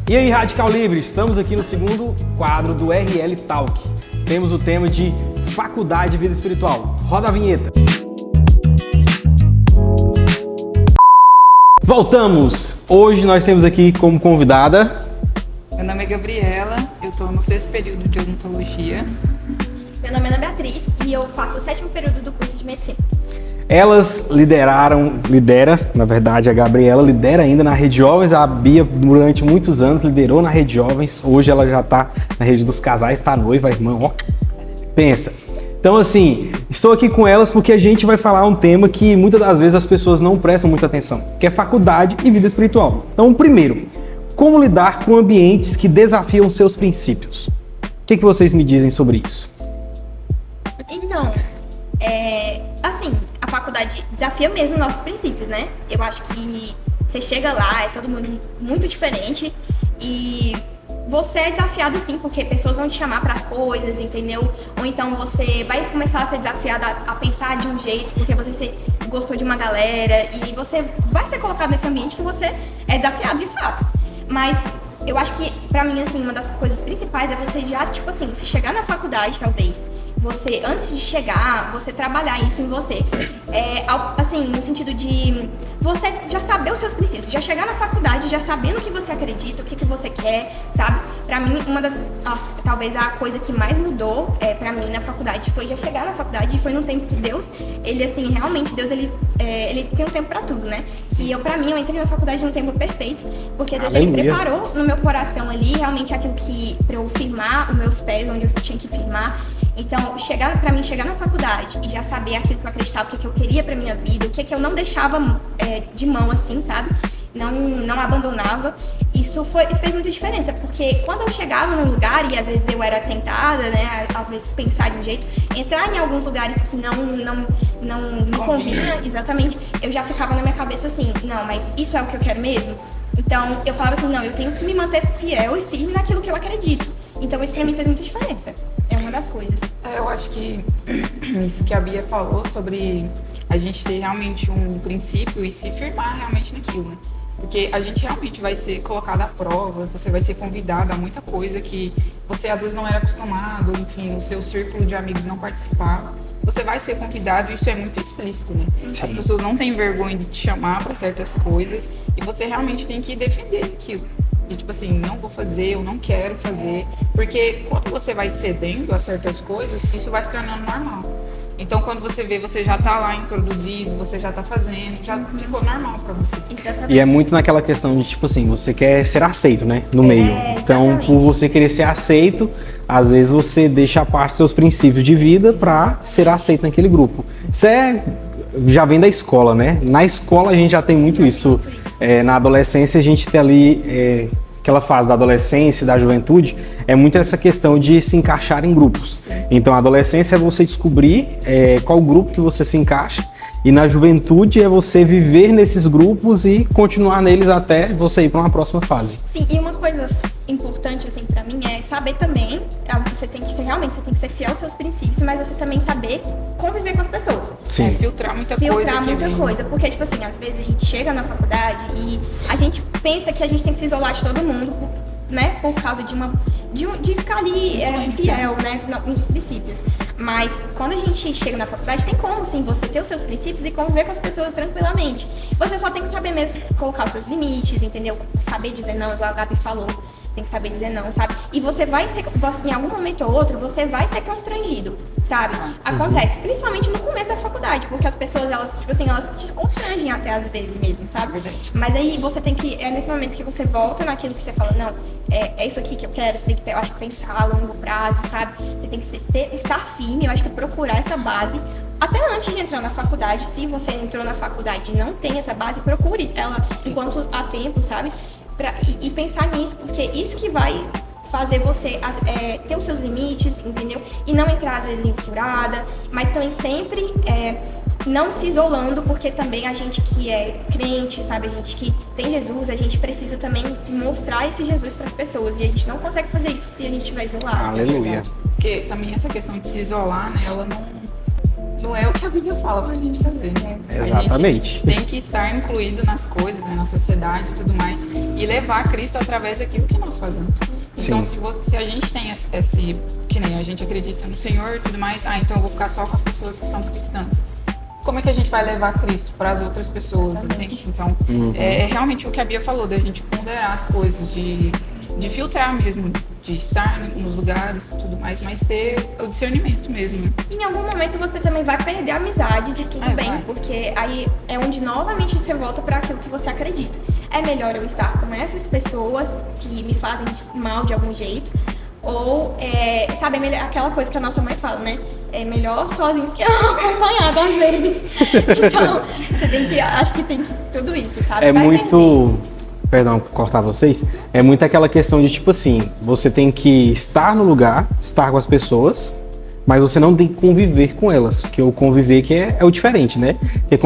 E aí, Radical Livre, estamos aqui no segundo quadro do RL Talk. Temos o tema de Faculdade e Vida Espiritual. Roda a vinheta. Voltamos! Hoje nós temos aqui como convidada... Meu nome é Gabriela, eu estou no 6º período de odontologia. Meu nome é Ana Beatriz e eu faço o 7º período do curso de medicina. Elas na verdade, a Gabriela lidera ainda na Rede Jovens, a Bia durante muitos anos liderou na Rede Jovens, hoje ela já tá na Rede dos Casais, tá noiva, irmã, ó, pensa. Então assim, estou aqui com elas porque a gente vai falar um tema que muitas das vezes as pessoas não prestam muita atenção, que é faculdade e vida espiritual. Então, primeiro, como lidar com ambientes que desafiam seus princípios? O que vocês me dizem sobre isso? Então, assim, a faculdade desafia mesmo nossos princípios, né? Eu acho que você chega lá, é todo mundo muito diferente e você é desafiado sim, porque pessoas vão te chamar pra coisas, entendeu? Ou então você vai começar a ser desafiado a pensar de um jeito, porque você gostou de uma galera e você vai ser colocado nesse ambiente que você é desafiado de fato. Mas eu acho que, pra mim, assim, uma das coisas principais é você já, tipo assim, se chegar na faculdade, talvez, você, antes de chegar, você trabalhar isso em você. Assim, no sentido de você já saber os seus princípios, já chegar na faculdade, já sabendo o que você acredita, o que você quer, sabe? Pra mim, talvez a coisa que mais mudou pra mim na faculdade foi já chegar na faculdade e foi no tempo que Deus, ele, assim, realmente, Deus, ele tem um tempo pra tudo, né? E pra mim, eu entrei na faculdade num tempo perfeito, porque Deus, ele preparou no meu coração ali, realmente aquilo que, pra eu firmar os meus pés onde eu tinha que firmar. Então, pra mim chegar na faculdade e já saber aquilo que eu acreditava, o que eu queria pra minha vida, o que eu não deixava de mão, assim, sabe? Não abandonava. Isso fez muita diferença, porque quando eu chegava num lugar, e às vezes eu era tentada, né, às vezes pensar de um jeito, entrar em alguns lugares que não me convinha, exatamente, eu já ficava na minha cabeça assim, não, mas isso é o que eu quero mesmo? Então, eu falava assim, não, eu tenho que me manter fiel e firme naquilo que eu acredito. Então, isso pra mim fez muita diferença. É uma das coisas. Eu acho que isso que a Bia falou sobre a gente ter realmente um princípio e se firmar realmente naquilo, né? Porque a gente realmente vai ser colocado à prova, você vai ser convidado a muita coisa que você às vezes não era acostumado, enfim, o seu círculo de amigos não participava. Você vai ser convidado, isso é muito explícito, né? Sim. As pessoas não têm vergonha de te chamar para certas coisas e você realmente tem que defender aquilo. De tipo assim, não vou fazer, eu não quero fazer. Porque quando você vai cedendo a certas coisas, isso vai se tornando normal. Então, quando você vê, você já tá lá introduzido, você já tá fazendo, já ficou normal pra você. Exatamente. E é muito naquela questão de, tipo assim, você quer ser aceito, né? No meio. Então, exatamente. por você querer ser aceito, às vezes você deixa a parte seus princípios de vida pra ser aceito naquele grupo. Isso já vem da escola, né? Na escola a gente já tem muito isso. Na adolescência a gente tem ali, aquela fase da adolescência, da juventude, é muito essa questão de se encaixar em grupos. Sim. Então a adolescência é você descobrir qual grupo que você se encaixa, e na juventude é você viver nesses grupos e continuar neles até você ir para uma próxima fase. Sim, e uma coisa importante assim para mim é saber também, você tem que ser fiel aos seus princípios, mas você também saber conviver com as pessoas. Sim. Filtrar muita coisa, porque tipo assim, às vezes a gente chega na faculdade e a gente pensa que a gente tem que se isolar de todo mundo, né, por causa de ficar ali fiel, né, nos princípios. Mas quando a gente chega na faculdade, tem como, sim, você ter os seus princípios e conviver com as pessoas tranquilamente. Você só tem que saber mesmo colocar os seus limites, entendeu? Saber dizer não, igual a Gabi falou. Tem que saber dizer não, sabe? E você vai ser, em algum momento ou outro, você vai ser constrangido, sabe? Acontece, principalmente no começo da faculdade, porque as pessoas, elas te constrangem até às vezes mesmo, sabe? Verdade. Mas aí você tem que, nesse momento que você volta naquilo que você fala, não, é isso aqui que eu quero, você tem que, eu acho, pensar a longo prazo, sabe? Você tem que estar firme, eu acho que procurar essa base. Até antes de entrar na faculdade, se você entrou na faculdade e não tem essa base, procure ela enquanto há tempo, sabe? E pensar nisso, porque isso que vai fazer você ter os seus limites, entendeu? E não entrar, às vezes, em furada, mas também sempre não se isolando, porque também a gente que é crente, sabe? A gente que tem Jesus, a gente precisa também mostrar esse Jesus para as pessoas. E a gente não consegue fazer isso se a gente estiver isolado. Aleluia. Porque também essa questão de se isolar, né, ela não é o que a Bíblia fala pra gente fazer, né? Exatamente. A gente tem que estar incluído nas coisas, né, na sociedade e tudo mais. e levar Cristo através daquilo que nós fazemos. Então, se a gente tem esse, que nem a gente acredita no Senhor e tudo mais, então eu vou ficar só com as pessoas que são cristãs. Como é que a gente vai levar Cristo para as outras pessoas, entende? Então, é realmente o que a Bia falou, da gente ponderar as coisas, de filtrar mesmo, de estar nos lugares e tudo mais, mas ter o discernimento mesmo. Né? Em algum momento você também vai perder amizades e tudo bem, vai. Porque aí é onde novamente você volta para aquilo que você acredita. É melhor eu estar com essas pessoas que me fazem mal de algum jeito, ou, sabe, é melhor, aquela coisa que a nossa mãe fala, né? É melhor sozinho que acompanhado às vezes. Então, você tem que, acho que tem que tudo isso, sabe? É vai muito... Perdão por cortar vocês. É muito aquela questão de, tipo assim, você tem que estar no lugar, estar com as pessoas, mas você não tem que conviver com elas. Porque o conviver que é o diferente, né? Porque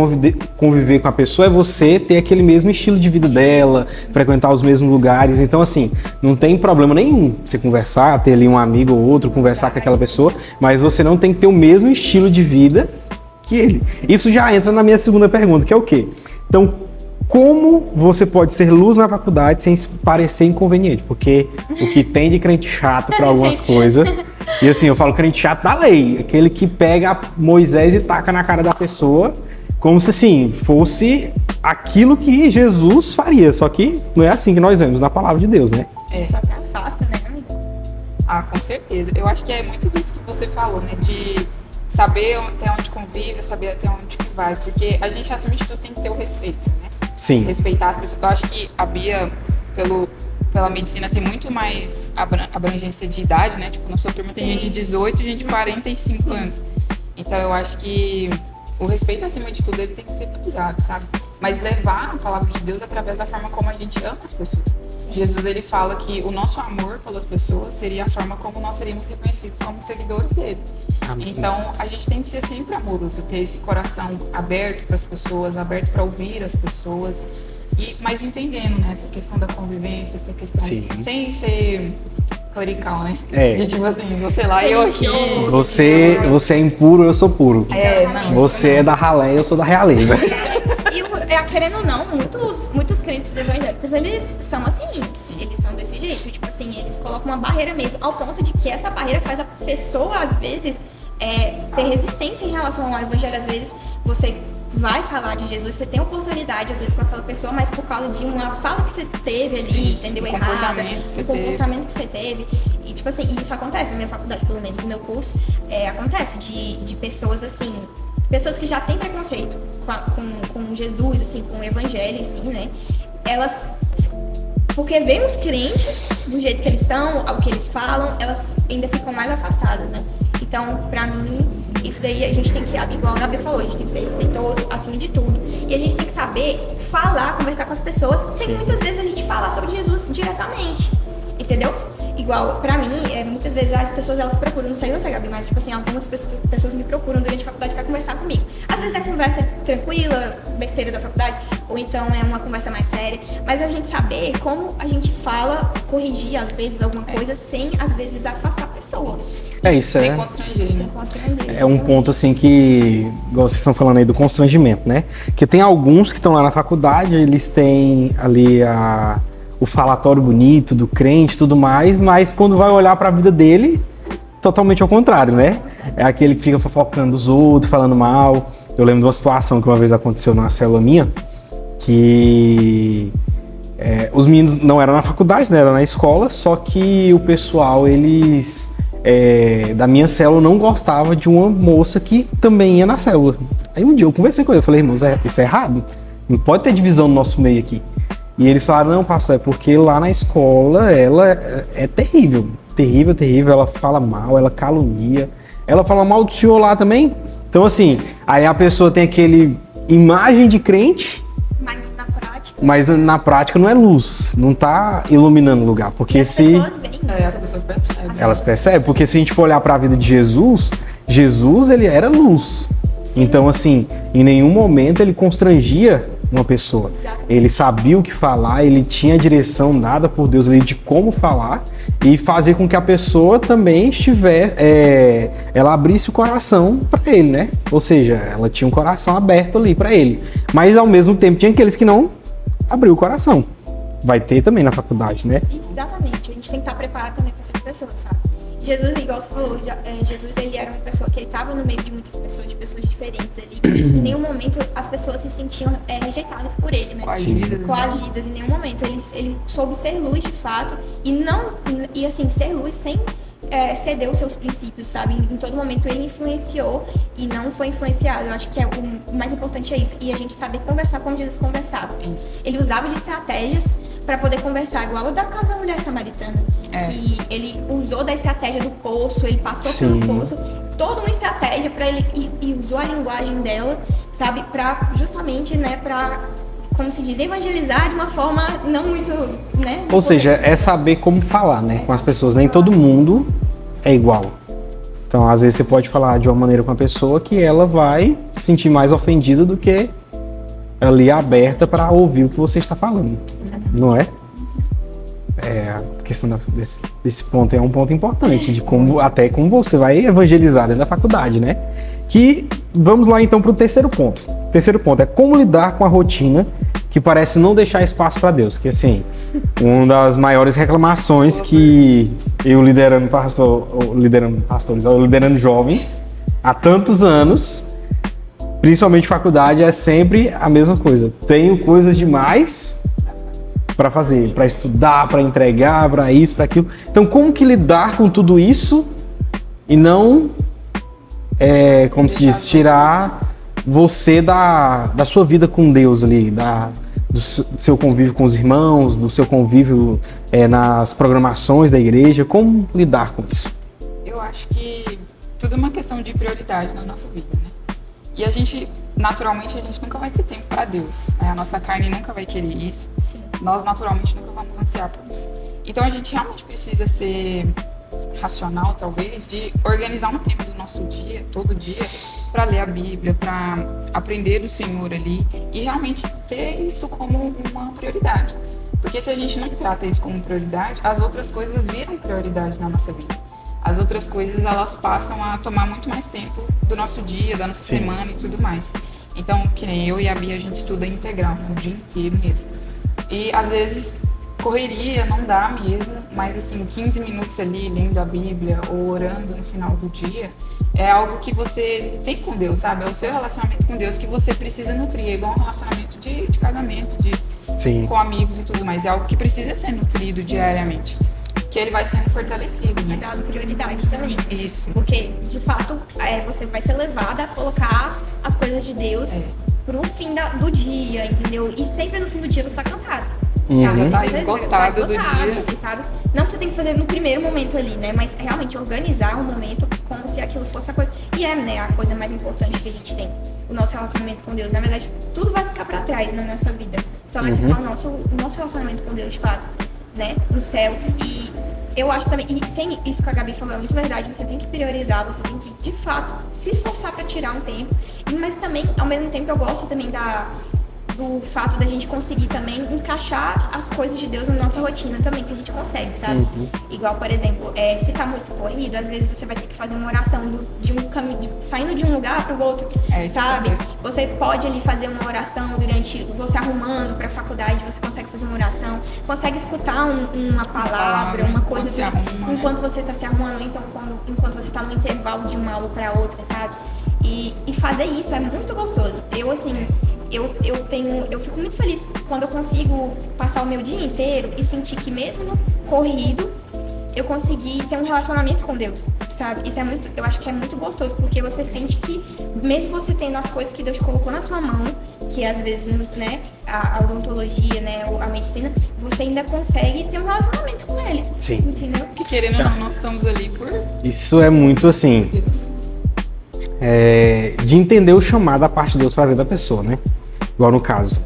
conviver com a pessoa é você ter aquele mesmo estilo de vida dela, frequentar os mesmos lugares. Então, assim, não tem problema nenhum você conversar, ter ali um amigo ou outro, conversar com aquela pessoa, mas você não tem que ter o mesmo estilo de vida que ele. Isso já entra na minha segunda pergunta, que é o quê? Então, como você pode ser luz na faculdade sem parecer inconveniente? Porque o que tem de crente chato para algumas coisas... E assim, eu falo crente chato da lei. Aquele que pega Moisés e taca na cara da pessoa como se, assim, fosse aquilo que Jesus faria. Só que não é assim que nós vemos na palavra de Deus, né? Só até afasta, né, amigo? Ah, com certeza. Eu acho que é muito disso que você falou, né? De saber até onde convive, saber até onde que vai. Porque a gente, acima de tudo, tem que ter o respeito, né? Sim. Respeitar as pessoas. Eu acho que a Bia, pela medicina, tem muito mais abrangência de idade, né? Tipo, na sua turma tem gente de 18 e gente de 45 anos. Então, eu acho que o respeito, acima de tudo, ele tem que ser pisado, sabe? Mas levar a palavra de Deus através da forma como a gente ama as pessoas. Jesus, ele fala que o nosso amor pelas pessoas seria a forma como nós seríamos reconhecidos como seguidores dele. Amém. Então, a gente tem que ser sempre amoroso, ter esse coração aberto para as pessoas, aberto para ouvir as pessoas, mas entendendo, né, essa questão da convivência, essa questão, sem ser clerical, né? De tipo assim, você lá e eu aqui. Você é impuro, eu sou puro. Não, você é da ralé, eu sou da realeza. E querendo ou não, muitos crentes evangélicos, eles são assim, eles são desse jeito, tipo assim, eles colocam uma barreira mesmo, ao ponto de que essa barreira faz a pessoa, às vezes, ter resistência em relação ao evangelho. Às vezes, você vai falar de Jesus, você tem oportunidade, às vezes, com aquela pessoa, mas por causa de uma fala que você teve ali, entendeu? Errada, um comportamento que você teve. E, tipo assim, isso acontece na minha faculdade, pelo menos no meu curso, acontece de pessoas, assim, pessoas que já têm preconceito com Jesus, assim, com o evangelho em si, né? Elas, porque veem os crentes do jeito que eles são, ao que eles falam, elas ainda ficam mais afastadas, né? Então, pra mim, isso daí a gente tem que, igual a Gabi falou, a gente tem que ser respeitoso, acima de tudo. E a gente tem que saber falar, conversar com as pessoas, sem muitas vezes a gente falar sobre Jesus diretamente, entendeu? Igual, pra mim, muitas vezes as pessoas, elas procuram, não sei, Gabi, mas, tipo assim, algumas pessoas me procuram durante a faculdade pra conversar comigo. Às vezes a conversa é tranquila, besteira da faculdade, ou então é uma conversa mais séria, mas a gente saber como a gente fala, corrigir, às vezes, alguma coisa, sem, às vezes, afastar pessoas. Isso sem constranger, né? Sem constranger. É um ponto, assim, que, igual vocês estão falando aí do constrangimento, né? Que tem alguns que estão lá na faculdade, eles têm ali o falatório bonito do crente e tudo mais, mas quando vai olhar para a vida dele, totalmente ao contrário, né? É aquele que fica fofocando os outros, falando mal. Eu lembro de uma situação que uma vez aconteceu numa célula minha, que os meninos não eram na faculdade, né? Era na escola, só que o pessoal, eles da minha célula não gostava de uma moça que também ia na célula. Aí um dia eu conversei com ele, eu falei, irmãos, isso é errado? Não pode ter divisão no nosso meio aqui. E eles falaram, não, pastor, é porque lá na escola ela é terrível, terrível, ela fala mal, ela calunia, ela fala mal do senhor lá também. Então, assim, aí a pessoa tem aquele imagem de crente, mas na prática não é luz, não tá iluminando o lugar, porque as pessoas veem isso. As pessoas percebem. Elas percebem, porque se a gente for olhar para a vida de Jesus, ele era luz. Sim. Então, assim, em nenhum momento ele constrangia uma pessoa. Exatamente. Ele sabia o que falar, ele tinha a direção dada por Deus ali de como falar e fazer com que a pessoa também ela abrisse o coração para ele, né? Ou seja, ela tinha um coração aberto ali para ele. Mas ao mesmo tempo tinha aqueles que não abriu o coração. vai ter também na faculdade, né? Exatamente, a gente tem que estar preparado também para essas pessoas, sabe? Jesus, igual você falou, Jesus, ele era uma pessoa que ele estava no meio de muitas pessoas, de pessoas diferentes ali. Em nenhum momento as pessoas se sentiam rejeitadas por ele, né? Coagidas. Em nenhum momento. Ele soube ser luz de fato e assim, ser luz sem ceder os seus princípios, sabe? Em todo momento ele influenciou e não foi influenciado. Eu acho que o mais importante é isso. E a gente saber conversar como Jesus conversava. Isso. Ele usava de estratégias para poder conversar, igual o da casa da mulher samaritana. Que ele usou da estratégia do poço, ele passou pelo poço, toda uma estratégia para ele e usou a linguagem dela, sabe? Para justamente, né, para, como se diz, evangelizar de uma forma não muito, né? Ou seja, é saber como falar, né, com as pessoas. Nem todo mundo é igual. Então, às vezes você pode falar de uma maneira com a pessoa que ela vai se sentir mais ofendida do que ali aberta para ouvir o que você está falando. Exatamente. Não é? A questão desse ponto é um ponto importante, de como você vai evangelizar dentro da faculdade, né? Que vamos lá então para o terceiro ponto. O terceiro ponto é como lidar com a rotina que parece não deixar espaço para Deus. Que assim, uma das maiores reclamações que eu liderando jovens há tantos anos, principalmente faculdade, é sempre a mesma coisa. Tenho coisas demais para fazer, para estudar, para entregar, para isso, para aquilo. Então, como que lidar com tudo isso e não, como se diz, tirar você da sua vida com Deus ali, do seu convívio com os irmãos, do seu convívio nas programações da igreja? Como lidar com isso? Eu acho que tudo é uma questão de prioridade na nossa vida, né? E naturalmente, a gente nunca vai ter tempo para Deus. A nossa carne nunca vai querer isso. Sim. Nós, naturalmente, nunca vamos ansiar por isso. Então, a gente realmente precisa ser racional, talvez, de organizar um tempo do nosso dia, todo dia, para ler a Bíblia, para aprender do Senhor ali e realmente ter isso como uma prioridade. Porque se a gente não trata isso como prioridade, as outras coisas viram prioridade na nossa vida. As outras coisas, elas passam a tomar muito mais tempo do nosso dia, da nossa semana e tudo mais. Então, que nem eu e a Bia, a gente estuda integral, o dia inteiro mesmo. E, às vezes, correria não dá mesmo, mas, assim, 15 minutos ali lendo a Bíblia ou orando no final do dia é algo que você tem com Deus, sabe? É o seu relacionamento com Deus que você precisa nutrir. É igual um relacionamento de casamento, com amigos e tudo mais. É algo que precisa ser nutrido diariamente. Que ele vai sendo fortalecido, né? E dado prioridade também. Isso. Porque, de fato, você vai ser levada a colocar as coisas de Deus pro fim do dia, entendeu? E sempre no fim do dia você tá cansado. Já tá esgotado do dia. Sabe? Não que você tem que fazer no primeiro momento ali, né? Mas realmente organizar um momento como se aquilo fosse a coisa... E né, a coisa mais importante que a gente tem. O nosso relacionamento com Deus. Na verdade, tudo vai ficar pra trás, né, nessa vida. Só vai ficar o nosso relacionamento com Deus, de fato. Né, no céu. E eu acho também, e tem isso que a Gabi falou, é muito verdade, você tem que priorizar, você tem que, de fato, se esforçar para tirar um tempo, mas também, ao mesmo tempo, eu gosto também do fato da gente conseguir também encaixar as coisas de Deus na nossa rotina também, que a gente consegue, sabe? Igual, por exemplo, se tá muito corrido, às vezes você vai ter que fazer uma oração de um caminho, saindo de um lugar pro outro, sabe? Você pode ali fazer uma oração durante você arrumando pra faculdade, você consegue fazer uma oração, consegue escutar uma palavra, uma coisa assim, enquanto você tá se arrumando, então enquanto você tá no intervalo de uma aula pra outra, sabe? E fazer isso é muito gostoso. Eu fico muito feliz quando eu consigo passar o meu dia inteiro e sentir que mesmo corrido, eu consegui ter um relacionamento com Deus, sabe? Isso eu acho que é muito gostoso, porque você sente que mesmo você tendo as coisas que Deus colocou na sua mão, que às vezes, né, a odontologia, né, a medicina, você ainda consegue ter um relacionamento com Ele. Sim. Entendeu? Que querendo ou não, nós estamos ali por... Isso é muito assim, de entender o chamado da parte de Deus para a vida da pessoa, né? Igual no caso,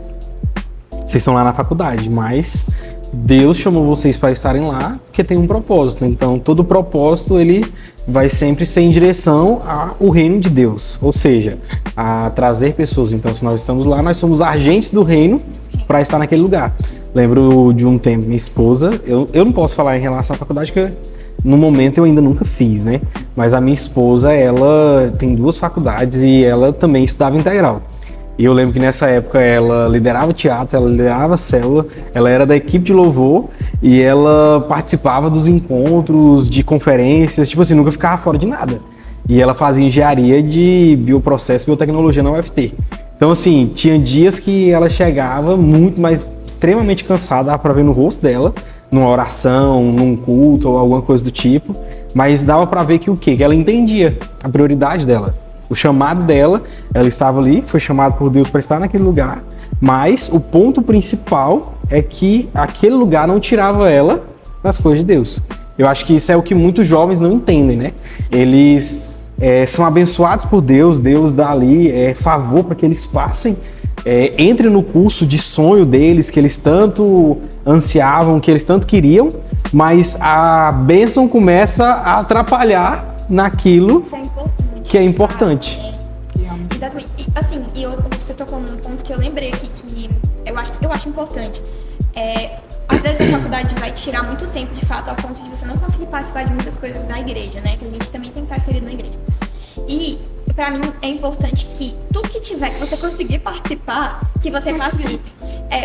vocês estão lá na faculdade, mas Deus chamou vocês para estarem lá porque tem um propósito. Então, todo propósito, ele vai sempre ser em direção ao reino de Deus. Ou seja, a trazer pessoas. Então, se nós estamos lá, nós somos agentes do reino para estar naquele lugar. Lembro de um tempo, minha esposa, eu não posso falar em relação à faculdade, porque no momento eu ainda nunca fiz, né? Mas a minha esposa, ela tem 2 faculdades e ela também estudava integral. E eu lembro que nessa época ela liderava teatro, ela liderava célula, ela era da equipe de louvor e ela participava dos encontros, de conferências, tipo assim, nunca ficava fora de nada. E ela fazia engenharia de bioprocesso e biotecnologia na UFT. Então, assim, tinha dias que ela chegava muito, mas extremamente cansada, dava pra ver no rosto dela, numa oração, num culto ou alguma coisa do tipo, mas dava pra ver que o quê? Que ela entendia a prioridade dela. O chamado dela, ela estava ali, foi chamada por Deus para estar naquele lugar, mas o ponto principal é que aquele lugar não tirava ela das coisas de Deus. Eu acho que isso é o que muitos jovens não entendem, né? Eles são abençoados por Deus, Deus dá ali favor para que eles passem, entrem no curso de sonho deles, que eles tanto ansiavam, que eles tanto queriam, mas a bênção começa a atrapalhar naquilo que é importante. Exatamente. E, assim, você tocou num ponto que eu lembrei aqui, que eu acho importante. Às vezes a faculdade vai tirar muito tempo, de fato, ao ponto de você não conseguir participar de muitas coisas da igreja, né? Que a gente também tem que estar inserido na igreja. E, pra mim, é importante que tudo que tiver, que você conseguir participar, que você participe.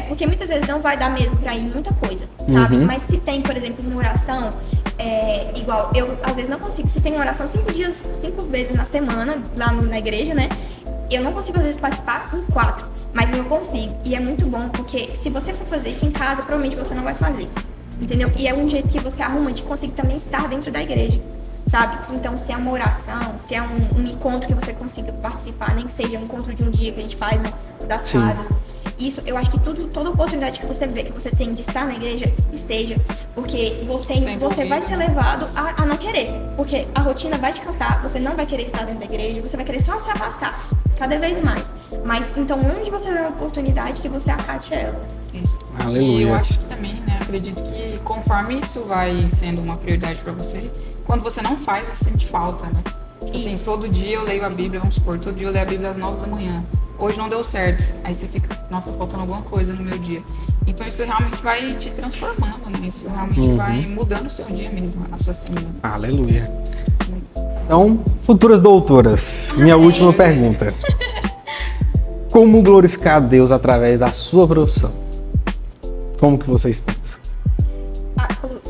Porque muitas vezes não vai dar mesmo pra ir muita coisa, sabe? Uhum. Mas se tem, por exemplo, uma oração, igual, eu às vezes não consigo, se tem uma oração 5 vezes na semana, lá na igreja, né? Eu não consigo, às vezes, participar em 4, mas eu consigo. E é muito bom, porque se você for fazer isso em casa, provavelmente você não vai fazer, entendeu? E é um jeito que você arruma de conseguir também estar dentro da igreja, sabe? Então, se é uma oração, se é um encontro que você consiga participar, nem que seja um encontro de um dia que a gente faz, né? Das casas. Isso, eu acho que toda oportunidade que você vê, que você tem de estar na igreja, esteja. Porque você vai ser levado a não querer. Porque a rotina vai te cansar, você não vai querer estar dentro da igreja, você vai querer só se afastar cada vez mais. Mas, então, onde você vê uma oportunidade, que você acate ela. Isso. Aleluia. E eu acho que também, né, acredito que conforme isso vai sendo uma prioridade pra você, quando você não faz, você sente falta, né? Tipo assim, todo dia eu leio a Bíblia, vamos supor, todo dia eu leio a Bíblia às 9 da manhã. Hoje não deu certo. Aí você fica, nossa, tá faltando alguma coisa no meu dia. Então isso realmente vai te transformando, né? Isso realmente vai mudando o seu dia mesmo, a sua semana. Aleluia. Então, futuras doutoras, minha última pergunta. Como glorificar a Deus através da sua profissão? Como que vocês pensam?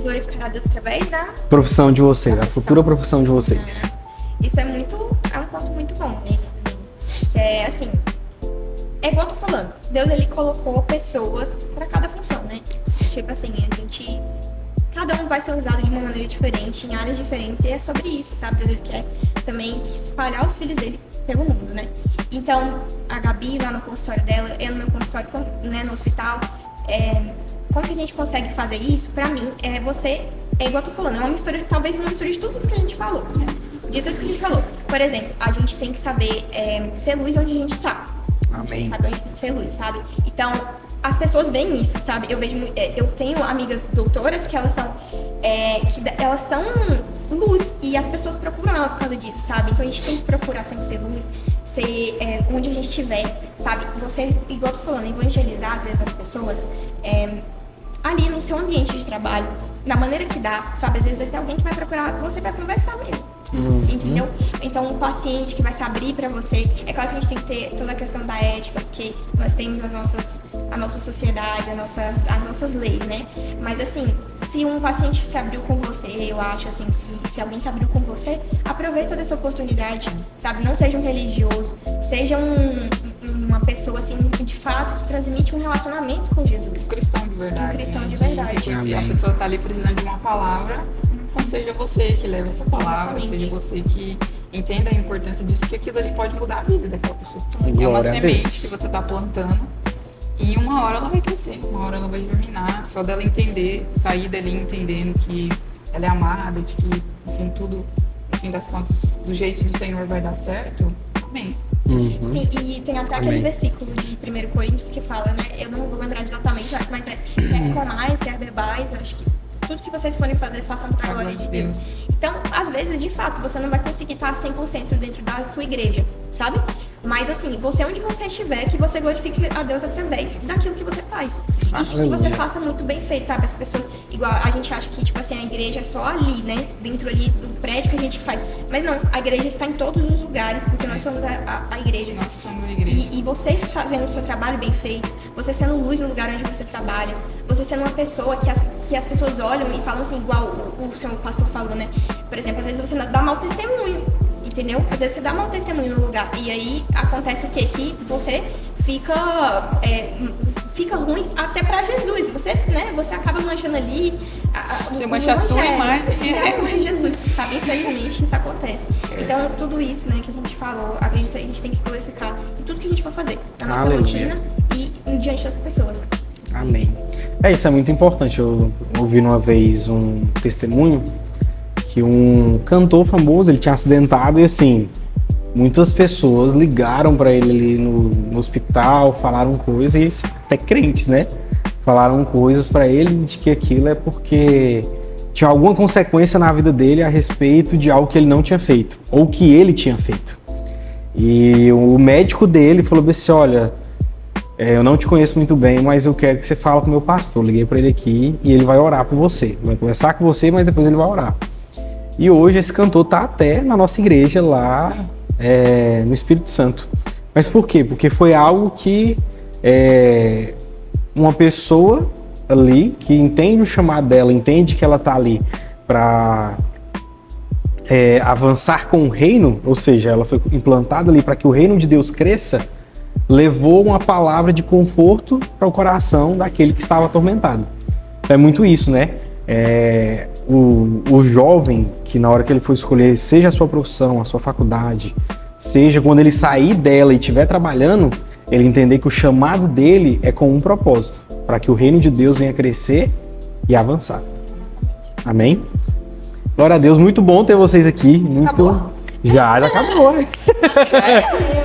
Glorificar a Deus através da Profissão de vocês, a futura profissão de vocês. Isso é um ponto muito bom, né? Que é assim, igual eu tô falando, Deus, ele colocou pessoas pra cada função, né? Tipo assim, cada um vai ser usado de uma maneira diferente, em áreas diferentes, e é sobre isso, sabe? Deus, ele quer também espalhar os filhos dele pelo mundo, né? Então, a Gabi lá no consultório dela, eu no meu consultório, né, no hospital, como que a gente consegue fazer isso? Pra mim, igual eu tô falando, é uma mistura, talvez uma mistura de tudo isso que a gente falou, né? De tudo isso que a gente falou. Por exemplo, a gente tem que saber ser luz onde a gente tá. A gente tem que saber ser luz, sabe? Então, as pessoas veem isso, sabe? Eu tenho amigas doutoras que elas são luz, e as pessoas procuram ela por causa disso, sabe? Então a gente tem que procurar sempre ser luz, ser onde a gente estiver, sabe? Você, igual eu tô falando, evangelizar às vezes as pessoas ali no seu ambiente de trabalho, da maneira que dá, sabe? Às vezes vai ser alguém que vai procurar você pra conversar mesmo. Entendeu? Então, um paciente que vai se abrir pra você, é claro que a gente tem que ter toda a questão da ética, porque nós temos a nossa sociedade, as nossas leis, né? Mas assim, se um paciente se abriu com você, eu acho assim, se alguém se abriu com você, aproveita dessa oportunidade, sabe? Não seja um religioso, seja uma pessoa assim, de fato, que transmite um relacionamento com Jesus. Um cristão de verdade. Um cristão de né? verdade. Se a pessoa tá ali precisando de uma palavra, então seja você que leva essa palavra, seja você que entenda a importância disso, porque aquilo ali pode mudar a vida daquela pessoa. É uma semente que você tá plantando e uma hora ela vai crescer, uma hora ela vai germinar, só dela entender, sair dali entendendo que ela é amada, de que, enfim, tudo, no fim das contas, do jeito do Senhor vai dar certo. Amém. Sim, e tem até aquele versículo de 1 Coríntios que fala, né? Eu não vou lembrar exatamente, mas quer comais, quer bebais, acho que tudo que vocês forem fazer, façam para a glória de Deus. Então, às vezes, de fato, você não vai conseguir estar 100% dentro da sua igreja, sabe? Mas assim, você onde você estiver, que você glorifique a Deus através daquilo que você faz. E que você faça muito bem feito, sabe? As pessoas, igual a gente acha que, tipo assim, a igreja igreja é só ali, né? Dentro ali do prédio que a gente faz. Mas não, a igreja está em todos os lugares, porque nós somos a igreja. Nós que somos a igreja. E você fazendo o seu trabalho bem feito, você sendo luz no lugar onde você trabalha, você sendo uma pessoa que as pessoas olham e falam assim, igual o senhor pastor falou, né? Por exemplo, às vezes você dá mau testemunho, entendeu? Às vezes você dá mau testemunho no lugar. E aí acontece o quê? Que você fica ruim até pra Jesus. Você, né? Você acaba manchando ali. Você mancha a sua imagem. Mancha Jesus, sabe? Infelizmente isso acontece. Então, tudo isso, né, que a gente falou, a gente tem que glorificar em tudo que a gente for fazer. Na nossa Aleluia. rotina e diante das pessoas. Amém. Isso é muito importante. Eu ouvi uma vez um testemunho que um cantor famoso, ele tinha acidentado e assim, muitas pessoas ligaram para ele ali no hospital, falaram coisas, e até crentes, né? Falaram coisas para ele de que aquilo é porque tinha alguma consequência na vida dele a respeito de algo que ele não tinha feito, ou que ele tinha feito. E o médico dele falou assim, olha, eu não te conheço muito bem, mas eu quero que você fale com o meu pastor. Liguei para ele aqui e ele vai orar por você. Vai conversar com você, mas depois ele vai orar. E hoje esse cantor tá até na nossa igreja lá no Espírito Santo. Mas por quê? Porque foi algo que uma pessoa ali que entende o chamado dela, entende que ela tá ali para avançar com o reino, ou seja, ela foi implantada ali para que o reino de Deus cresça, levou uma palavra de conforto para o coração daquele que estava atormentado. É muito isso, né? O jovem que na hora que ele for escolher, seja a sua profissão, a sua faculdade, seja quando ele sair dela e estiver trabalhando, ele entender que o chamado dele é com um propósito, para que o reino de Deus venha crescer e avançar. Amém? Glória a Deus, muito bom ter vocês aqui. Muito... Acabou? Já acabou.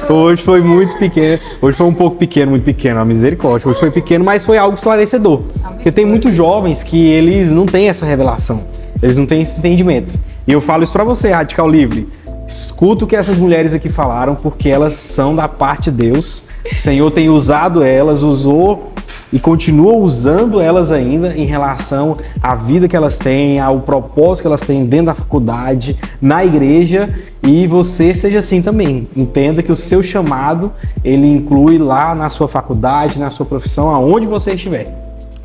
Hoje foi muito pequeno. Hoje foi um pouco pequeno, muito pequeno, a misericórdia. Hoje foi pequeno, mas foi algo esclarecedor. Porque tem muitos jovens que eles não têm essa revelação. Eles não têm esse entendimento. E eu falo isso pra você, Radical Livre. Escuta o que essas mulheres aqui falaram, porque elas são da parte de Deus. O Senhor tem usado elas, usou e continua usando elas ainda em relação à vida que elas têm, ao propósito que elas têm dentro da faculdade, na igreja, e você seja assim também. Entenda que o seu chamado, ele inclui lá na sua faculdade, na sua profissão, aonde você estiver.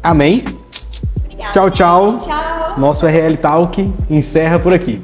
Amém? Obrigada, Tchau, tchau. Tchau. Nosso RL Talk encerra por aqui.